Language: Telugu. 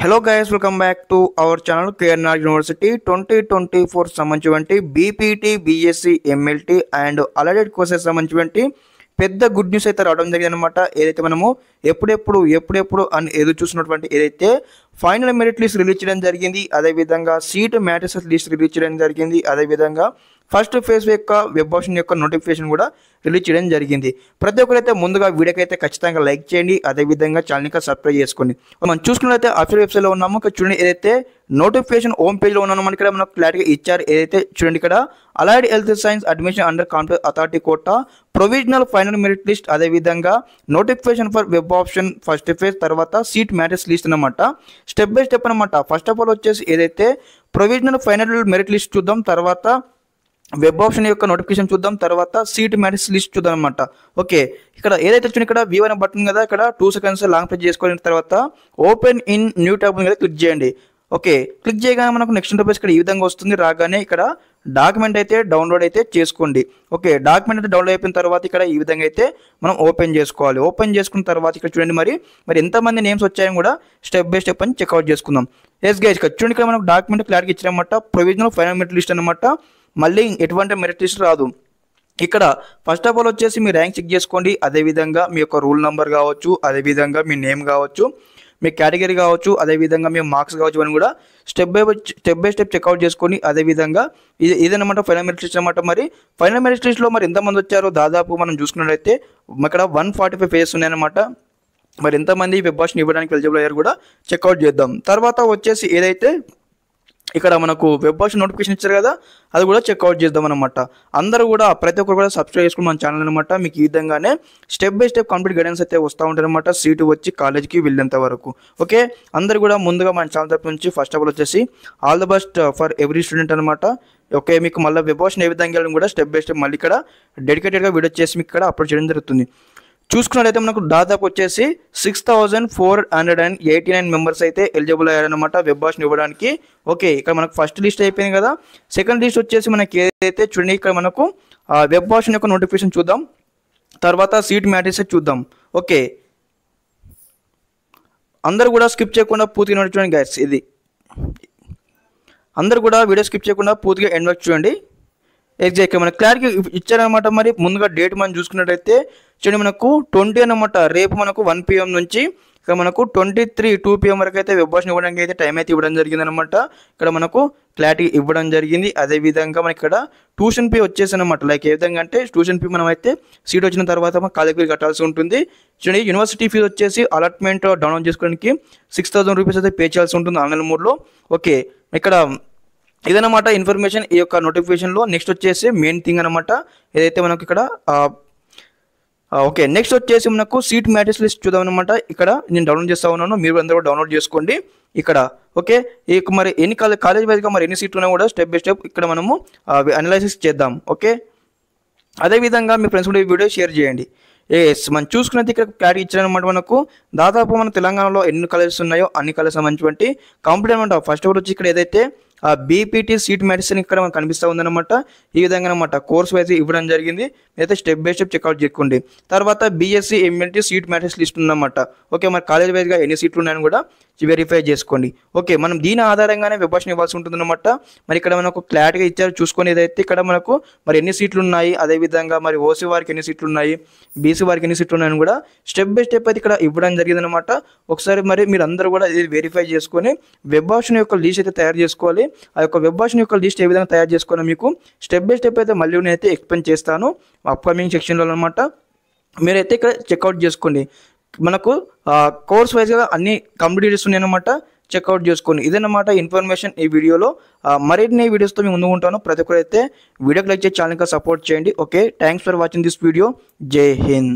Hello guys, welcome back to our channel KNR university 2024 సంబంధించినటువంటి BPT BSc MLT and allied courses సంబంధించినటువంటి పెద్ద గుడ్ న్యూస్ అయితే రావడం జరిగింది అనమాట. ఏదైతే మనము ఎప్పుడెప్పుడు అని ఎదురు చూసినటువంటి ఏదైతే ఫైనల్ మెరిట్ లిస్ట్ రిలీజ్ చేయడం జరిగింది, అదేవిధంగా సీట్ మ్యాట్రిసెస్ లిస్ట్ రిలీజ్ చేయడం జరిగింది, అదేవిధంగా ఫస్ట్ ఫేజ్ యొక్క వెబ్ ఆప్షన్ యొక్క నోటిఫికేషన్ కూడా రిలీజ్ చేయడం జరిగింది. ప్రతి ఒక్కరైతే ముందుగా వీడియోకి అయితే ఖచ్చితంగా లైక్ చేయండి, అదేవిధంగా ఛానల్ని సబ్స్క్రైబ్ చేసుకోండి. మనం చూసుకున్నట్లయితే అఫీషియల్ వెబ్సైట్లో ఉన్నాము. ఇక్కడ చూడండి, ఏదైతే నోటిఫికేషన్ హోమ్ పేజ్లో ఉన్నామో మనకి ఇక్కడ మనకు క్లారిటీగా ఇచ్చారు. ఏదైతే చూడండి, ఇక్కడ allied health science admission under competent authority quota provisional final merit list, అదేవిధంగా notification for web option first phase, తర్వాత సీట్ మ్యాట్రిక్స్ లిస్ట్ అనమాట. స్టెప్ బై స్టెప్ అనమాట. ఫస్ట్ ఆఫ్ ఆల్ వచ్చేసి ఏదైతే ప్రొవిజనల్ ఫైనల్ మెరిట్ లిస్ట్ చూద్దాం, తర్వాత వెబ్ ఆప్షన్ యొక్క నోటిఫికేషన్ చూద్దాం, తర్వాత సీట్ మ్యాట్రిక్స్ లిస్ట్ చూద్దాం అనమాట. ఓకే, ఇక్కడ ఏదైతే చూడండి, ఇక్కడ వ్యూ అనే బటన్ కదా, ఇక్కడ 2 seconds లాంగ్ ప్రెస్ చేసుకున్న తర్వాత ఓపెన్ ఇన్ న్యూ ట్యాబ్ మీద క్లిక్ చేయండి. ఓకే, క్లిక్ చేయగానే మనకు నెక్స్ట్ ఇంటర్ఫేస్ ఇక్కడ ఈ విధంగా వస్తుంది. రాగానే ఇక్కడ డాక్యుమెంట్ అయితే డౌన్లోడ్ అయితే చేసుకోండి. ఓకే, డాక్యుమెంట్ అయితే డౌన్లోడ్ అయిపోయిన తర్వాత ఇక్కడ ఈ విధంగా అయితే మనం ఓపెన్ చేసుకోవాలి. ఓపెన్ చేసుకున్న తర్వాత ఇక్కడ చూడండి, మరి ఎంతమంది నేమ్స్ వచ్చాయని కూడా స్టెప్ బై స్టెప్ అని చెక్అవుట్ చేసుకుందాం. ఎస్ గైస్, ఇక్కడ చూడండి, ఇక్కడ మనకు డాక్యుమెంట్ క్లారిటీ ఇచ్చారన్నమాట. ప్రొవిజనల్ ఫైనల్ మెరిట్ లిస్ట్ అనమాట. మళ్ళీ ఎటువంటి మెరిట్ లిస్ట్ రాదు. ఇక్కడ ఫస్ట్ ఆఫ్ ఆల్ వచ్చేసి మీ ర్యాంక్ చెక్ చేసుకోండి, అదేవిధంగా మీ యొక్క రూల్ నెంబర్ కావచ్చు, అదేవిధంగా మీ నేమ్ కావచ్చు, మీ కేటగిరీ కావచ్చు, అదేవిధంగా మీ మార్క్స్ కావచ్చు అని కూడా స్టెప్ బై స్టెప్ చెక్అవుట్ చేసుకోండి. అదేవిధంగా ఇదనమాట ఫైనల్ మెరిట్ లిస్ట్ అనమాట. మరి ఫైనల్ మెరిట్ లిస్ట్లో మరి ఎంతమంది వచ్చారో దాదాపు మనం చూసుకున్నట్లయితే ఇక్కడ 145 పేజెస్ ఉన్నాయన్నమాట. మరి ఎంతమంది వెబ్ ఆప్షన్ ఇవ్వడానికి ఎలిజిబుల్ అయ్యారు కూడా చెక్అవుట్ చేద్దాం. తర్వాత వచ్చేసి ఏదైతే ఇక్కడ మనకు వెబ్ ఆప్షన్ నోటిఫికేషన్ ఇచ్చారు కదా, అది కూడా చెక్అవుట్ చేద్దాం అనమాట. అందరూ కూడా ప్రతి ఒక్కరు కూడా సబ్స్క్రైబ్ చేసుకుని మన ఛానల్ అనమాట. మీకు ఈ విధంగానే step by step complete guidance అయితే వస్తూ ఉంటుంది అనమాట, సీటు వచ్చి కాలేజ్కి వెళ్ళేంత వరకు. ఓకే, అందరూ కూడా ముందుగా మన ఛానల్ తరపు నుంచి ఫస్ట్ ఆఫ్ ఆల్ వచ్చేసి all the best for every student అనమాట. ఓకే, మీకు మళ్ళీ వెబ్ ఆప్షన్ ఏ విధంగా వెళ్ళడం కూడా స్టెప్ బై స్టెప్ మళ్ళీ ఇక్కడ డెడికేటెడ్గా వీడియో చేసి మీకు ఇక్కడ అప్లోడ్ చేయడం జరుగుతుంది. చూసుకున్నట్లయితే మనకు దాదాపు వచ్చేసి 6489 మెంబర్స్ అయితే ఎలిజిబుల్ అయ్యారనమాట వెబ్ ఆప్షన్ ఇవ్వడానికి. ఓకే, ఇక్కడ మనకు ఫస్ట్ లిస్ట్ అయిపోయింది కదా. సెకండ్ లిస్ట్ వచ్చేసి మనకి ఏదైతే చూడండి, ఇక్కడ మనకు వెబ్ ఆప్షన్ యొక్క నోటిఫికేషన్ చూద్దాం, తర్వాత సీట్ మ్యాట్రిక్స్ చూద్దాం. ఓకే, అందరూ కూడా స్కిప్ చేయకుండా పూర్తిగా నోటిఫికేషన్ గైస్, ఇది అందరూ కూడా వీడియో స్కిప్ చేయకుండా పూర్తిగా ఎండ్ వరకు చూడండి. ఎగ్జాక్ట్గా మనకు క్లారిటీ ఇచ్చారనమాట. మరి ముందుగా డేట్ మనం చూసుకున్నట్టయితే చూడండి, మనకు 20 అనమాట. రేపు మనకు 1 PM నుంచి ఇక్కడ మనకు 2 PM వరకు అయితే వెబ్ ఆప్షన్ ఇవ్వడానికి అయితే టైం అయితే ఇవ్వడం జరిగింది అనమాట. ఇక్కడ మనకు క్లారిటీ ఇవ్వడం జరిగింది. అదేవిధంగా మనకి ఇక్కడ ట్యూషన్ ఫీ వచ్చేసి అనమాట. లైక్ ఏ విధంగా అంటే ట్యూషన్ ఫీ మనం అయితే సీట్ వచ్చిన తర్వాత మన కాలేజ్ ఫీ కట్టాల్సి ఉంటుంది. చూడండి, యూనివర్సిటీ ఫీజు వచ్చేసి అలాట్మెంట్ డౌన్లోడ్ చేసుకోవడానికి 6000 రూపీస్ అయితే పే చేయాల్సి ఉంటుంది ఆన్లైన్ మోడ్లో. ఓకే, ఇక్కడ ఇదనమాట ఇన్ఫర్మేషన్ ఈ యొక్క నోటిఫికేషన్లో. నెక్స్ట్ వచ్చేసి మెయిన్ థింగ్ అనమాట, ఏదైతే మనకు ఇక్కడ ఓకే, నెక్స్ట్ వచ్చేసి మనకు సీట్ మ్యాట్రిక్స్ లిస్ట్ చూద్దాం అనమాట. ఇక్కడ నేను డౌన్లోడ్ చేస్తా ఉన్నాను, మీరు అందరూ కూడా డౌన్లోడ్ చేసుకోండి ఇక్కడ. ఓకే, ఇక మరి ఎన్ని కాలేజ్ వైజ్గా మరి ఎన్ని సీట్లు ఉన్నా కూడా స్టెప్ బై స్టెప్ ఇక్కడ మనము అనాలైసిస్ చేద్దాం. ఓకే, అదేవిధంగా మీ ఫ్రెండ్స్ కూడా ఈ వీడియో షేర్ చేయండి. మనం చూసుకున్నది ఇక్కడ క్లారిటీ ఇచ్చారనమాట. మనకు దాదాపు మన తెలంగాణలో ఎన్ని కాలేజెస్ ఉన్నాయో అన్ని కాలేజెస్ సంబంధించినటువంటి కంప్లీట్ అనమాట. ఫస్ట్ ఆఫ్ ఆల్ వచ్చి ఇక్కడ ఏదైతే బీపీటీ సీట్ మ్యాట్రిక్స్ ఇక్కడ మనకు కనిపిస్తూ ఉందన్నమాట. ఈ విధంగా అనమాట కోర్స్ వైజ్ ఇవ్వడం జరిగింది. అయితే స్టెప్ బై స్టెప్ చెక్అవుట్ చేసుకోండి. తర్వాత BSc MLT seat matrix list ఉందన్నమాట. ఓకే, మరి కాలేజ్ వైజ్గా ఎన్ని సీట్లు ఉన్నాయని కూడా వెరిఫై చేసుకోండి. ఓకే, మనం దీని ఆధారంగానే వెబ్ ఆప్షన్ ఇవ్వాల్సి ఉంటుందన్నమాట. మరి ఇక్కడ మనకు క్లారిటీగా ఇచ్చారు, చూసుకొని ఏదైతే ఇక్కడ మనకు మరి ఎన్ని సీట్లు ఉన్నాయి, అదేవిధంగా మరి ఓసీ వారికి ఎన్ని సీట్లు ఉన్నాయి, బీసీ వారికి ఎన్ని సీట్లు ఉన్నాయని కూడా స్టెప్ బై స్టెప్ అయితే ఇక్కడ ఇవ్వడం జరిగిందనమాట. ఒకసారి మరి మీరు అందరూ కూడా ఇది వెరిఫై చేసుకొని వెబ్ ఆప్షన్ యొక్క లిస్ట్ అయితే తయారు చేసుకోవాలి. ఆ యొక్క వెబ్ ఆప్షన్ యొక్క లిస్ట్ ఏ విధంగా తయారు చేసుకోవాలో మీకు స్టెప్ బై స్టెప్ అయితే మళ్ళీ నేనైతే ఎక్స్ప్లెయిన్ చేస్తాను అప్కమింగ్ సెక్షన్లో అనమాట. మీరైతే ఇక్కడ చెక్అవుట్ చేసుకోండి. మనకు కోర్స్ వైజ్గా అన్ని కంప్లీట్ డీటెయిల్స్ ఉన్నాయన్నమాట, చెక్అవుట్ చేసుకోండి. ఇదన్నమాట ఇన్ఫర్మేషన్ ఈ వీడియోలో. మరిన్ని వీడియోస్తో మేము ముందు ఉంటాను. ప్రతి ఒక్కరైతే వీడియోకి లైక్ చేసి ఛానల్కి సపోర్ట్ చేయండి. Okay, thanks for watching this video. జై హింద్.